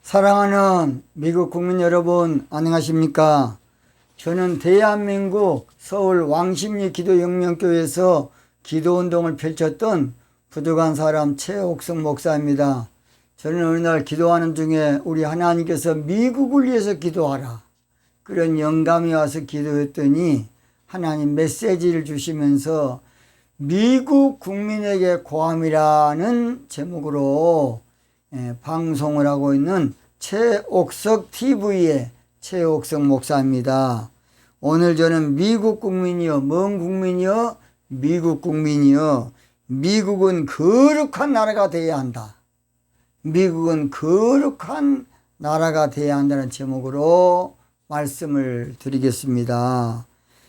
사랑하는 미국 국민 여러분, 안녕하십니까? 저는 대한민국 서울 왕십리 기도혁명교회에서 기도운동을 펼쳤던 부족한 사람 최옥성 목사입니다. 저는 어느 날 기도하는 중에 우리 하나님께서 미국을 위해서 기도하라, 그런 영감이 와서 기도했더니 하나님 메시지를 주시면서 미국 국민에게 고함이라는 제목으로 방송을 하고 있는 최옥석 TV의 최옥석 목사입니다. 오늘 저는 미국 국민이요, 먼 국민이요, 미국 국민이요, 미국은 거룩한 나라가 되어야 한다, 미국은 거룩한 나라가 되어야 한다는 제목으로 말씀을 드리겠습니다.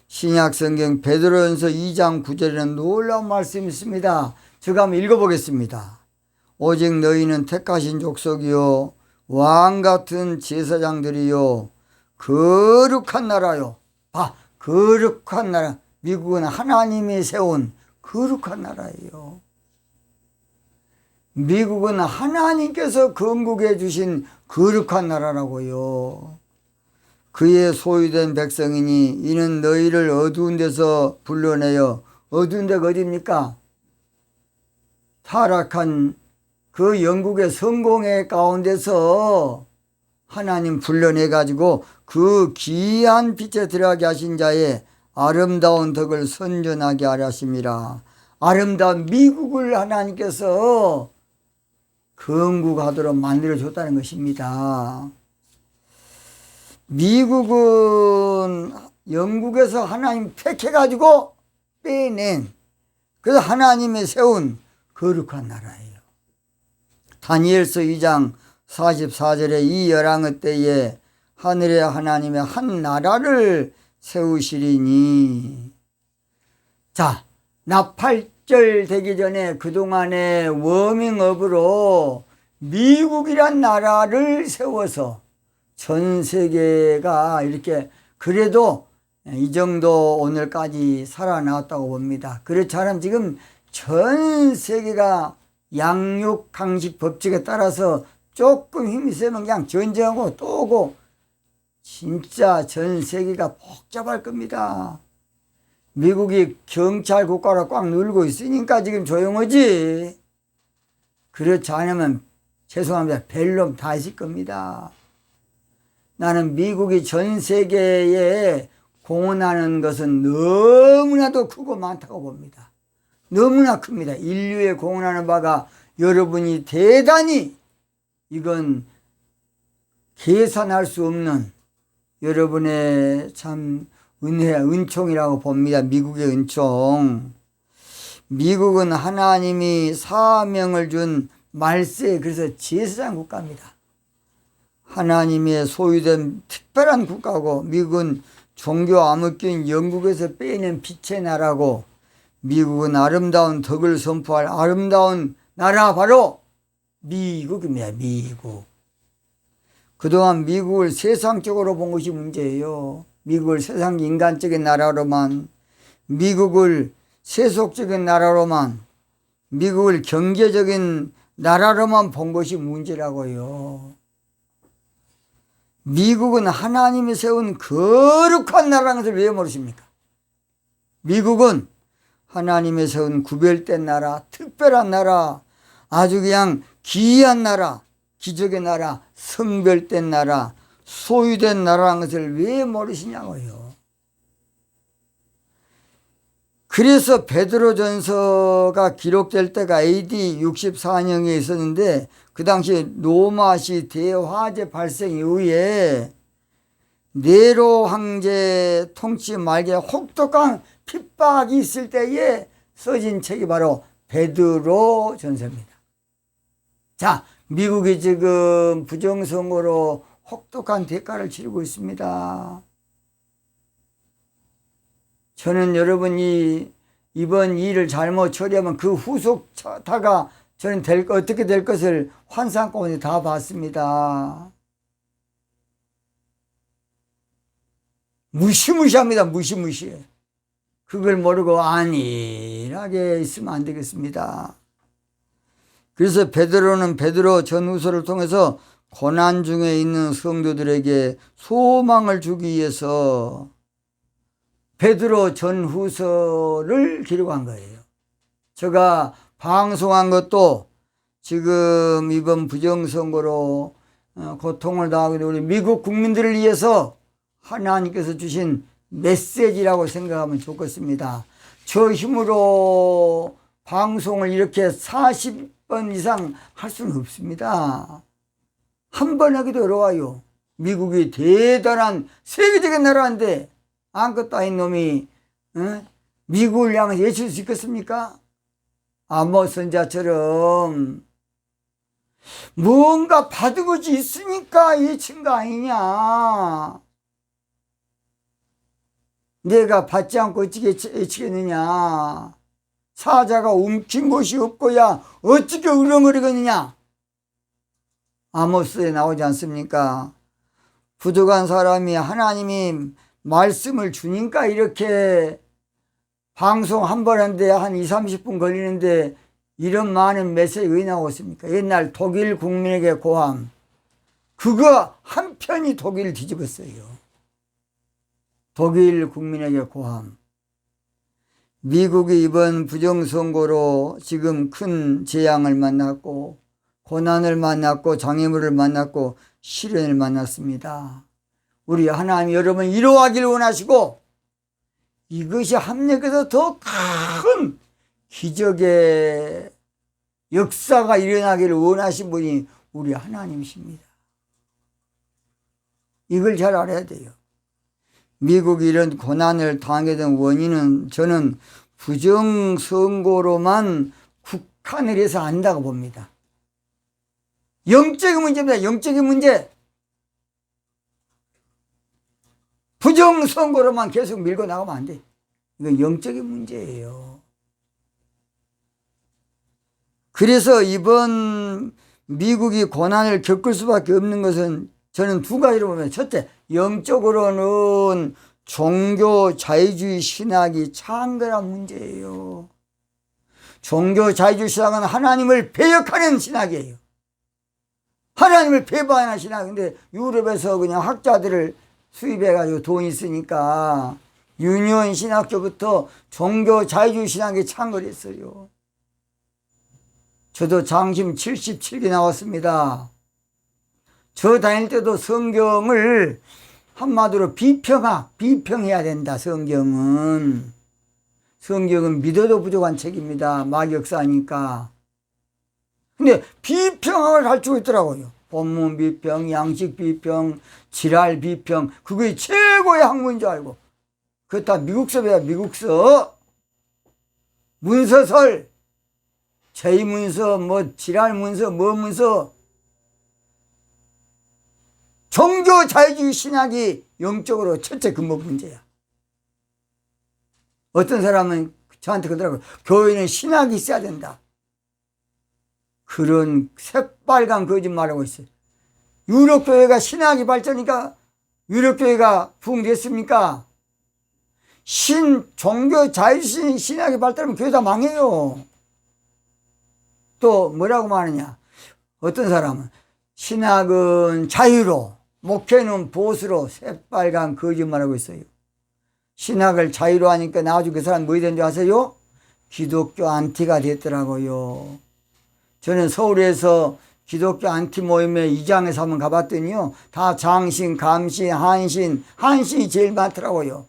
신약성경 베드로전서 2장 9절에는 놀라운 말씀이 있습니다. 제가 한번 읽어보겠습니다. 오직 너희는 택하신 족속이요, 왕같은 제사장들이요, 거룩한 나라요. 거룩한 나라. 미국은 하나님이 세운 거룩한 나라예요. 미국은 하나님께서 건국해 주신 거룩한 나라라고요. 그의 소유된 백성이니 이는 너희를 어두운 데서 불러내어, 어두운 데가 어디입니까? 타락한 그 영국의 성공의 가운데서 하나님 불러내가지고 그 귀한 빛에 들어가게 하신 자의 아름다운 덕을 선전하게 하셨습니다. 아름다운 미국을 하나님께서 건국하도록 만들어줬다는 것입니다. 미국은 영국에서 하나님 택해가지고 빼낸, 그래서 하나님이 세운 거룩한 나라예요. 다니엘서 2장 44절에 이 열왕의 때에 하늘의 하나님의 한 나라를 세우시리니. 자, 나팔절 되기 전에 그동안의 워밍업으로 미국이란 나라를 세워서 전 세계가 이렇게 그래도 이 정도 오늘까지 살아나왔다고 봅니다. 그렇지 않으면 지금 전 세계가 양육 강식 법칙에 따라서 조금 힘이 세면 그냥 전쟁하고 또 오고 진짜 전 세계가 복잡할 겁니다. 미국이 경찰 국가로 꽉 눌고 있으니까 지금 조용하지, 그렇지 않으면 죄송합니다, 벨놈 다 있을 겁니다. 나는 미국이 전 세계에 공헌하는 것은 너무나도 크고 많다고 봅니다. 너무나 큽니다. 인류에 공헌하는 바가 여러분이 대단히, 이건 계산할 수 없는 여러분의 참 은총이라고 봅니다. 미국의 은총. 미국은 하나님이 사명을 준 말세, 그래서 제사장 국가입니다. 하나님의 소유된 특별한 국가고, 미국은 종교 암흑기인 영국에서 빼낸 빛의 나라고, 미국은 아름다운 덕을 선포할 아름다운 나라, 바로 미국입니다. 미국. 그동안 미국을 세상적으로 본 것이 문제예요. 미국을 세상 인간적인 나라로만, 미국을 세속적인 나라로만, 미국을 경제적인 나라로만 본 것이 문제라고요. 미국은 하나님이 세운 거룩한 나라라는 것을 왜 모르십니까? 미국은 하나님이 세운 구별된 나라, 특별한 나라, 아주 그냥 귀한 나라, 기적의 나라, 성별된 나라, 소유된 나라라는 것을 왜 모르시냐고요. 그래서 베드로전서가 기록될 때가 AD 64년에 있었는데, 그 당시 로마시 대화재 발생 이후에 네로 황제 통치 말기에 혹독한 핍박이 있을 때에 써진 책이 바로 베드로전서입니다. 자, 미국이 지금 부정선거로 혹독한 대가를 치르고 있습니다. 저는 여러분이 이번 일을 잘못 처리하면 그 후속타가 저는 어떻게 될 것을 환상 가운데 다 봤습니다. 무시무시합니다. 무시무시해. 그걸 모르고 안일하게 있으면 안 되겠습니다. 그래서 베드로는 베드로 전후서를 통해서 고난 중에 있는 성도들에게 소망을 주기 위해서 베드로 전후서를 기록한 거예요. 제가 방송한 것도 지금 이번 부정선거로 고통을 당하고 있는 우리 미국 국민들을 위해서 하나님께서 주신 메시지라고 생각하면 좋겠습니다. 저 힘으로 방송을 이렇게 40번 이상 할 수는 없습니다. 한 번 하기도 어려워요. 미국이 대단한 세계적인 나라인데 아무것도 아닌 놈이 미국을 향해서 외칠 수 있겠습니까? 아모스 선자처럼 뭔가 받은 것이 있으니까 외친 거 아니냐. 내가 받지 않고 어떻게 외치겠느냐. 사자가 움킨 것이 없고야 어떻게 으렁거리겠느냐. 아모스에 나오지 않습니까? 부족한 사람이 하나님이 말씀을 주니까 이렇게 방송 한 번 하는데 한 20-30분 걸리는데 이런 많은 메시지가 왜 나왔습니까? 옛날 독일 국민에게 고함. 그거 한 편이 독일을 뒤집었어요. 독일 국민에게 고함. 미국이 이번 부정선거로 지금 큰 재앙을 만났고 고난을 만났고 장애물을 만났고 시련을 만났습니다. 우리 하나님 여러분 이루어가기를 원하시고 이것이 합력해서 더 큰 기적의 역사가 일어나기를 원하신 분이 우리 하나님이십니다. 이걸 잘 알아야 돼요. 미국이 이런 고난을 당하게 된 원인은 저는 부정선거로만 국한을 해서 안다고 봅니다. 영적인 문제입니다. 영적인 문제. 부정선거로만 계속 밀고 나가면 안 돼. 이건 영적인 문제예요. 그래서 이번 미국이 고난을 겪을 수밖에 없는 것은 저는 두 가지로 보면, 첫째, 영적으로는 종교 자유주의 신학이 창궐한 문제예요. 종교 자유주의 신학은 하나님을 배역하는 신학이에요. 하나님을 배반하는 신학인데 유럽에서 그냥 학자들을 수입해가지고 돈이 있으니까 유니온 신학교부터 종교 자유주의 신학이 창궐했어요. 저도 장심 77기 나왔습니다. 저 다닐 때도 성경을 한마디로 비평해야 된다. 성경은 믿어도 부족한 책입니다. 막역사니까. 근데 비평을 할 줄 있더라고요. 본문 비평, 양식 비평, 지랄 비평, 그게 최고의 학문인 줄 알고. 그거 다 미국서배야. 미국서. 문서설, 제2문서, 뭐 지랄문서, 뭐 문서. 종교 자유주의 신학이 영적으로 첫째 근본 문제야. 어떤 사람은 저한테 그러더라고요. 교회는 신학이 있어야 된다. 그런 새빨간 거짓말하고 있어요. 유럽교회가 신학이 발전이니까 유럽교회가 부흥됐습니까? 종교 자유주의 신학이 발달하면 교회 다 망해요. 또 뭐라고 말하냐. 어떤 사람은 신학은 자유로, 목회는 보수로 새빨간 거짓말하고 있어요. 신학을 자유로 하니까 나중에 그 사람 뭐이 된지 아세요? 기독교 안티가 됐더라고요. 저는 서울에서 기독교 안티 모임에 이장에서 한번 가봤더니요. 다 장신, 감신, 한신이 제일 많더라고요.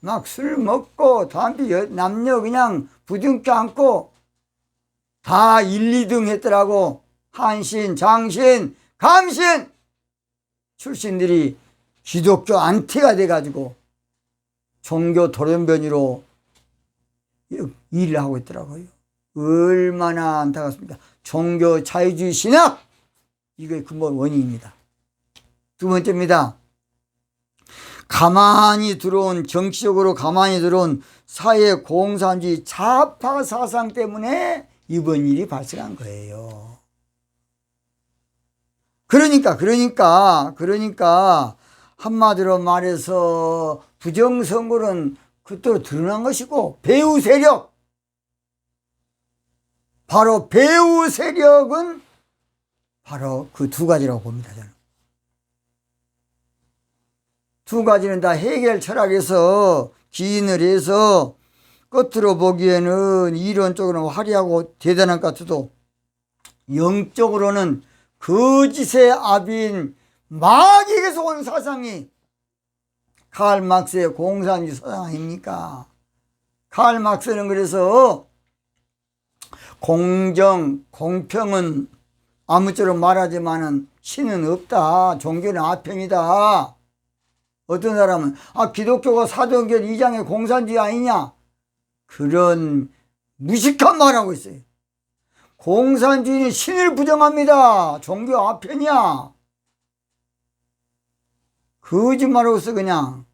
막 술 먹고 담배 남녀 그냥 부둥켜 안고 다 1, 2등 했더라고. 한신, 장신, 감신 출신들이 기독교 안티가 돼가지고 종교 돌연변이로 일을 하고 있더라고요. 얼마나 안타깝습니까? 종교 자유주의 신학, 이게 근본 원인입니다. 두 번째입니다. 정치적으로 가만히 들어온 사회 공산주의 좌파 사상 때문에 이번 일이 발생한 거예요. 그러니까 한마디로 말해서 부정선거는 그대로 드러난 것이고, 배후 세력, 바로 배후 세력은 바로 그 두 가지라고 봅니다. 저는. 두 가지는 다 해결 철학에서 기인을 해서 겉으로 보기에는 이론적으로는 화려하고 대단한 것 같아도 영적으로는 거짓의 압인 마귀에게서 온 사상이 칼 막스의 공산주의 사상 아닙니까? 칼 막스는 그래서 공정, 공평은 아무쪼록 말하지만은 신은 없다. 종교는 아편이다. 어떤 사람은 기독교가 사도행전 2장의 공산주의 아니냐? 그런 무식한 말하고 있어요. 공산주의는 신을 부정합니다. 종교 아편이야. 거짓말하고 있어 그냥.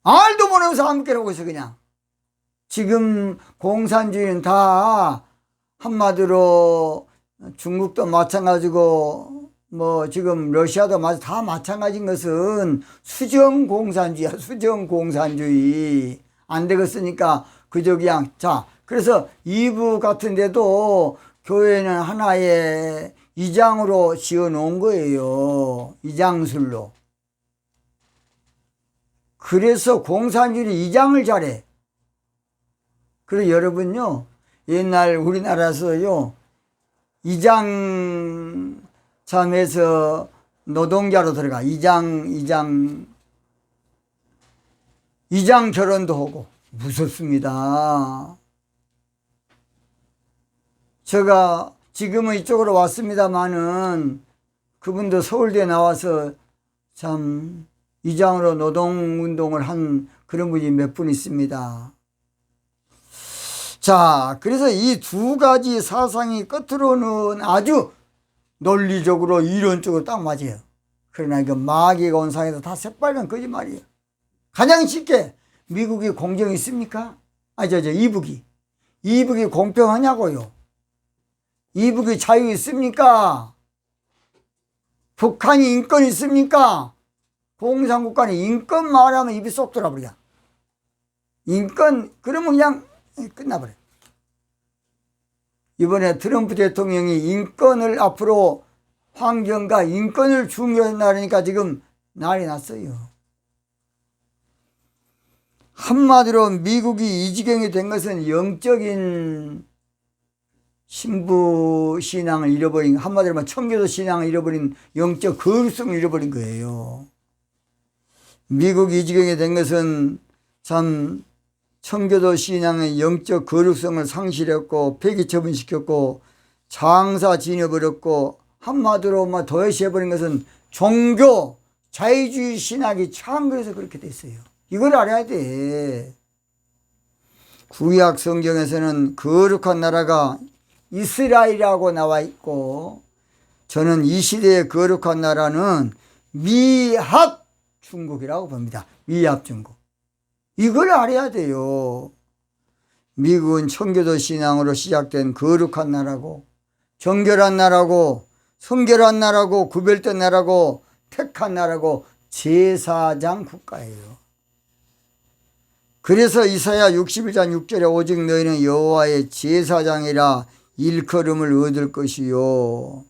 알도 모르면서 암깨라고 있어 그냥. 지금 공산주의는 다 한마디로 중국도 마찬가지고 지금 러시아도 다 마찬가지인 것은 수정공산주의야. 수정공산주의. 안 되겠으니까 그저 그냥 그래서 2부 같은데도 교회는 하나의 이장으로 지어 놓은 거예요. 이장술로. 그래서 공산주의는 이장을 잘해. 그래서 여러분요, 옛날 우리나라에서요, 이장 참에서 노동자로 들어가. 이장 결혼도 하고. 무섭습니다. 제가 지금은 이쪽으로 왔습니다만은 그분도 서울대에 나와서 참 이장으로 노동운동을 한 그런 분이 몇 분 있습니다. 자, 그래서 이 두 가지 사상이 끝으로는 아주 논리적으로 이론적으로 딱 맞아요. 그러나 이거 마귀가 온 상에서 다 새빨간 거짓말이에요. 가장 쉽게 미국이 공정이 있습니까? 이북이 공평하냐고요. 이북이 자유 있습니까? 북한이 인권 있습니까? 공산국가는 인권 말하면 입이 쏙 돌아버려. 인권 그러면 그냥 끝나버려. 이번에 트럼프 대통령이 인권을 앞으로 환경과 인권을 중요하니까 지금 난리 났어요. 한마디로 미국이 이 지경이 된 것은 영적인 신부 신앙을 잃어버린, 한마디로 말하면 청교도 신앙을 잃어버린, 영적 거룩성을 잃어버린 거예요. 미국이 이 지경이 된 것은 참 청교도 신앙의 영적 거룩성을 상실했고 폐기처분시켰고 장사 지녀버렸고, 한마디로 도외시해버린 것은 종교 자유주의 신학이 처한 거에서 그렇게 됐어요. 이걸 알아야 돼. 구약 성경에서는 거룩한 나라가 이스라엘이라고 나와 있고, 저는 이 시대의 거룩한 나라는 미합 중국이라고 봅니다. 미합 중국. 이걸 알아야 돼요. 미국은 청교도 신앙으로 시작된 거룩한 나라고, 정결한 나라고, 성결한 나라고, 구별된 나라고, 택한 나라고, 제사장 국가예요. 그래서 이사야 61장 6절에 오직 너희는 여호와의 제사장이라 일컬음을 얻을 것이요.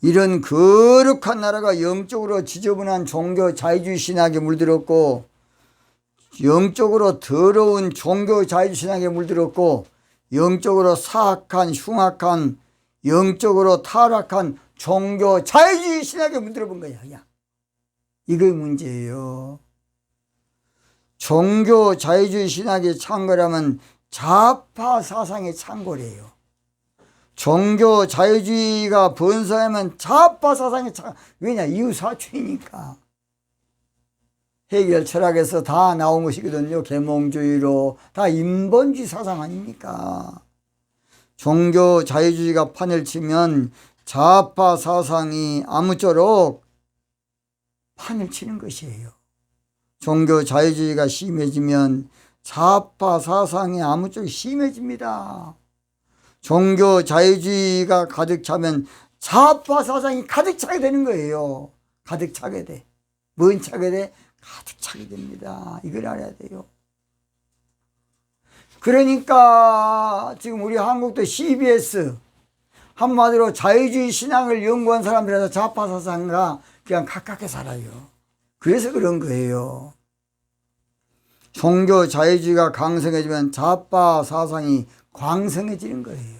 이런 거룩한 나라가 영적으로 지저분한 종교 자유주의 신학에 물들었고, 영적으로 더러운 종교 자유주의 신학에 물들었고, 영적으로 사악한 흉악한 영적으로 타락한 종교 자유주의 신학에 물들어 본 거야. 이게 문제예요. 종교 자유주의 신학의 창고라면 좌파 사상의 창고래요. 종교 자유주의가 번성하면 좌파 사상의 창고. 왜냐? 이웃사촌이니까. 해결 철학에서 다 나온 것이거든요. 계몽주의로 다 인본주의 사상 아닙니까? 종교 자유주의가 판을 치면 좌파 사상이 아무쪼록 판을 치는 것이에요. 종교 자유주의가 심해지면 좌파 사상이 아무쪼록 심해집니다. 종교 자유주의가 가득 차면 좌파 사상이 가득 차게 되는 거예요. 가득 차게 돼. 뭔 차게 돼? 가득 차게 됩니다. 이걸 알아야 돼요. 그러니까 지금 우리 한국도 CBS 한마디로 자유주의 신앙을 연구한 사람들에서 좌파 사상과 그냥 가깝게 살아요. 그래서 그런 거예요. 종교 자유주의가 강성해지면 좌파 사상이 광성해지는 거예요.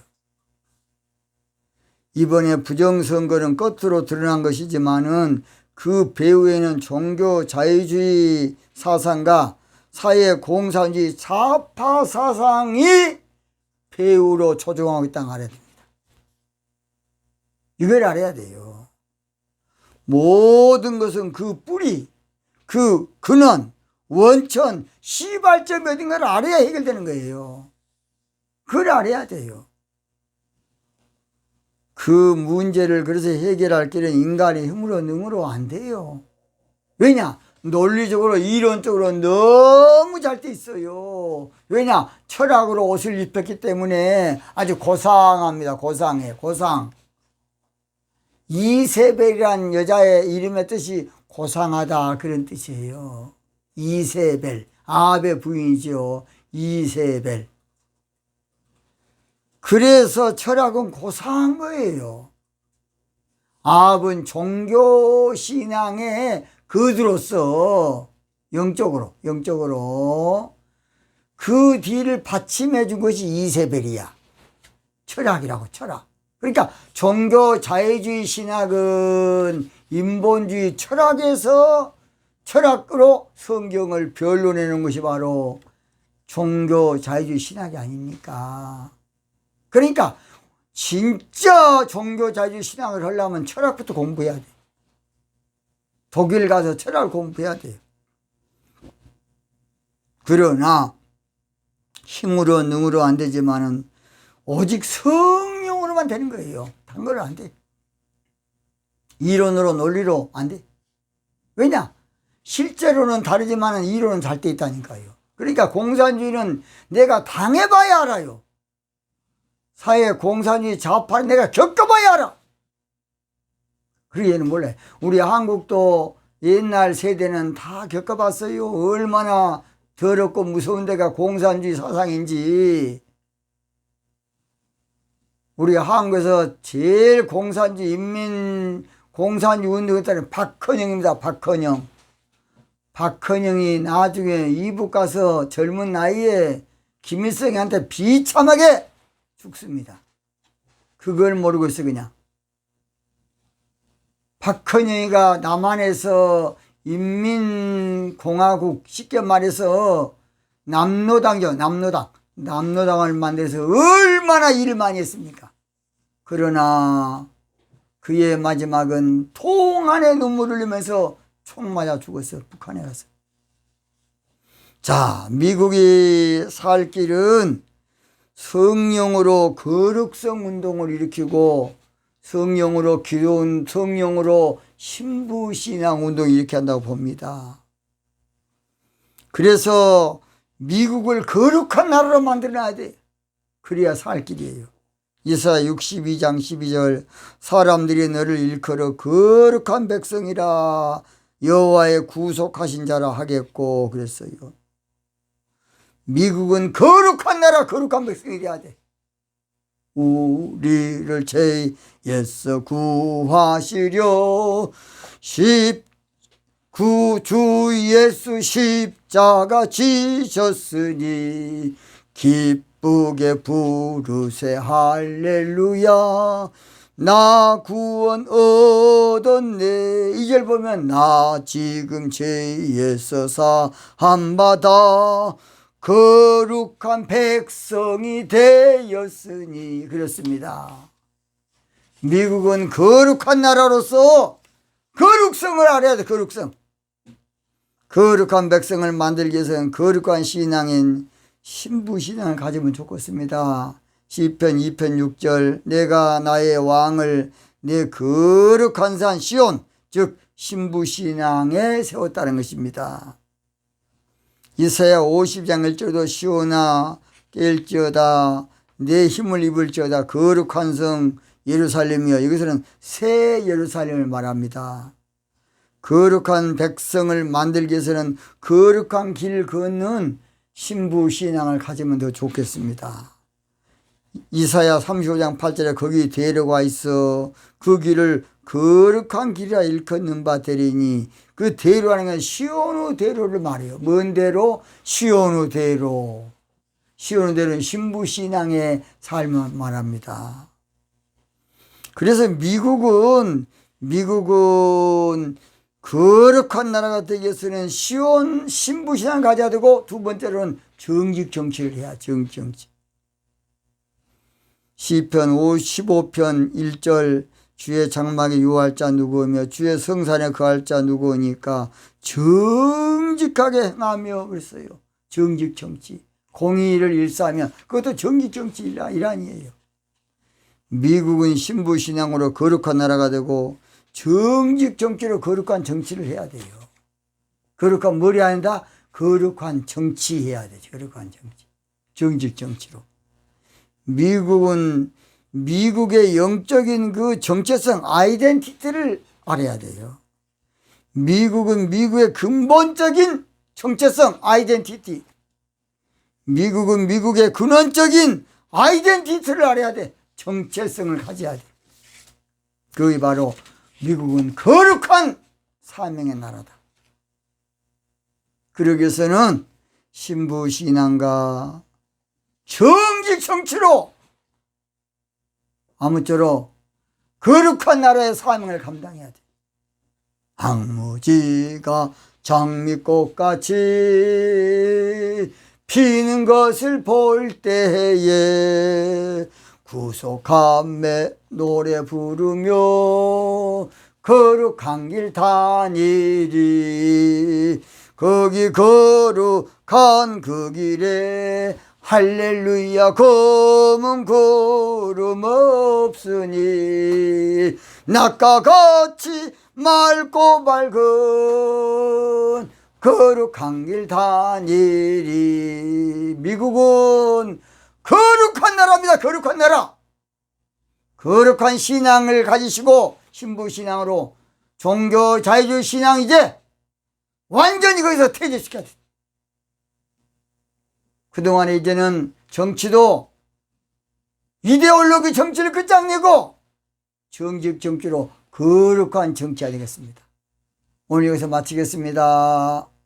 이번에 부정선거는 겉으로 드러난 것이지만은 그 배후에는 종교 자유주의 사상과 사회 공산주의 좌파 사상이 배후로 조종하고 있다는 걸 알아야 됩니다. 이걸 알아야 돼요. 모든 것은 그 뿌리, 그 근원, 원천, 시발점이 어딘 걸 알아야 해결되는 거예요. 그걸 알아야 돼요. 그 문제를 그래서 해결할 길은 인간의 힘으로 능으로 안 돼요. 왜냐? 논리적으로 이론적으로 너무 잘 돼 있어요. 왜냐? 철학으로 옷을 입혔기 때문에 아주 고상합니다. 고상해. 고상. 이세벨이란 여자의 이름의 뜻이 고상하다 그런 뜻이에요. 이세벨. 아합의 부인이죠. 이세벨. 그래서 철학은 고상한 거예요. 아합은 종교신앙의 거두로서 영적으로 그 뒤를 받침해 준 것이 이세벨이야. 철학이라고, 철학. 그러니까 종교 자유주의 신학은 인본주의 철학에서 철학으로 성경을 변론해 놓은 것이 바로 종교 자유주의 신학이 아닙니까? 그러니까 진짜 종교 자유주의 신앙을 하려면 철학부터 공부해야 돼. 독일 가서 철학을 공부해야 돼요. 그러나 힘으로 능으로 안 되지만은 오직 성령으로만 되는 거예요. 다른 걸로 안 돼. 이론으로 논리로 안 돼. 왜냐? 실제로는 다르지만은 이론은 잘 돼 있다니까요. 그러니까 공산주의는 내가 당해봐야 알아요. 사회 공산주의 좌파를 내가 겪어봐야 알아. 그리고 얘는 몰라요. 우리 한국도 옛날 세대는 다 겪어봤어요. 얼마나 더럽고 무서운 데가 공산주의 사상인지. 우리 한국에서 제일 공산주의 인민 공산주의 운동했다는 박헌영입니다. 박헌영. 박헌영이 나중에 이북 가서 젊은 나이에 김일성한테 비참하게 죽습니다. 그걸 모르고 있어 그냥. 박헌영이가 남한에서 인민공화국 쉽게 말해서 남로당이죠. 남로당을 만들어서 얼마나 일을 많이 했습니까? 그러나 그의 마지막은 통한의 눈물을 흘리면서 총 맞아 죽었어요. 북한에 가서. 자, 미국이 살 길은 성령으로 거룩성 운동을 일으키고 성령으로 기도운 성령으로 신부신앙 운동을 이렇게 한다고 봅니다. 그래서 미국을 거룩한 나라로 만들어놔야 돼. 그래야 살 길이에요. 이사야 62장 12절 사람들이 너를 일컬어 거룩한 백성이라 여호와의 구속하신 자라 하겠고 그랬어요. 미국은 거룩한 나라 거룩한 백성이 돼야 돼. 우리를 죄에서 구하시려 주 예수 십자가 지셨으니 기쁘게 부르세 할렐루야 나 구원 얻었네. 2절 보면 나 지금 죄에서 사함받아 거룩한 백성이 되었으니 그렇습니다. 미국은 거룩한 나라로서 거룩성을 알아야 돼. 거룩성. 거룩한 백성을 만들기 위해서는 거룩한 신앙인 신부신앙을 가지면 좋겠습니다. 시편 2편 6절 내가 나의 왕을 내 거룩한 산 시온 즉 신부신앙에 세웠다는 것입니다. 이사야 50장 1절도 시온아 깰지어다 내 힘을 입을지어다 거룩한 성 예루살렘이여. 이것은 새 예루살렘을 말합니다. 거룩한 백성을 만들기 위해서는 거룩한 길 걷는 신부신앙을 가지면 더 좋겠습니다. 이사야 35장 8절에 거기 대로가 있어 그 길을 거룩한 길이라 일컫는 바 되리니, 그 대로라는 건 시온의 대로를 말해요. 뭔 대로? 시온의 대로. 시온의 대로는 신부신앙의 삶을 말합니다. 그래서 미국은 거룩한 나라가 되기 위해서는 신부신앙 가져야 되고, 두 번째로는 정직 정치를 해야. 정직 정치. 시편 55편 1절 주의 장막에 유할 자 누구며 주의 성산에 거할 자 누구니까 정직하게 행하며 그랬어요. 정직 정치. 공의를 일사하면 그것도 정직 정치 일환이에요. 미국은 신부신앙으로 거룩한 나라가 되고 정직 정치로 거룩한 정치를 해야 돼요. 거룩한 머리 아니다. 거룩한 정치 해야 되죠. 거룩한 정치. 정직 정치로. 미국은 미국의 영적인 그 정체성, 아이덴티티를 알아야 돼요. 미국은 미국의 근본적인 정체성, 아이덴티티. 미국은 미국의 근원적인 아이덴티티를 알아야 돼. 정체성을 가져야 돼. 그게 바로 미국은 거룩한 사명의 나라다. 그러기 위해서는 신부신앙과 정직 정치로 아무쪼록 거룩한 나라의 사명을 감당해야 돼. 황무지가 장미꽃같이 피는 것을 볼 때에 구속함에 노래 부르며 거룩한 길 다니리. 거기 거룩한 그 길에 할렐루야 검은 구름 없으니 낮과 같이 맑고 밝은 거룩한 길 다니리. 미국은 거룩한 나라입니다. 거룩한 나라. 거룩한 신앙을 가지시고 신부신앙으로 종교 자유주의 신앙 이제 완전히 거기서 퇴제시켜야 돼. 그동안에 이제는 정치도 이데올로기 정치를 끝장내고 정직 정치로 거룩한 정치가 되겠습니다. 오늘 여기서 마치겠습니다.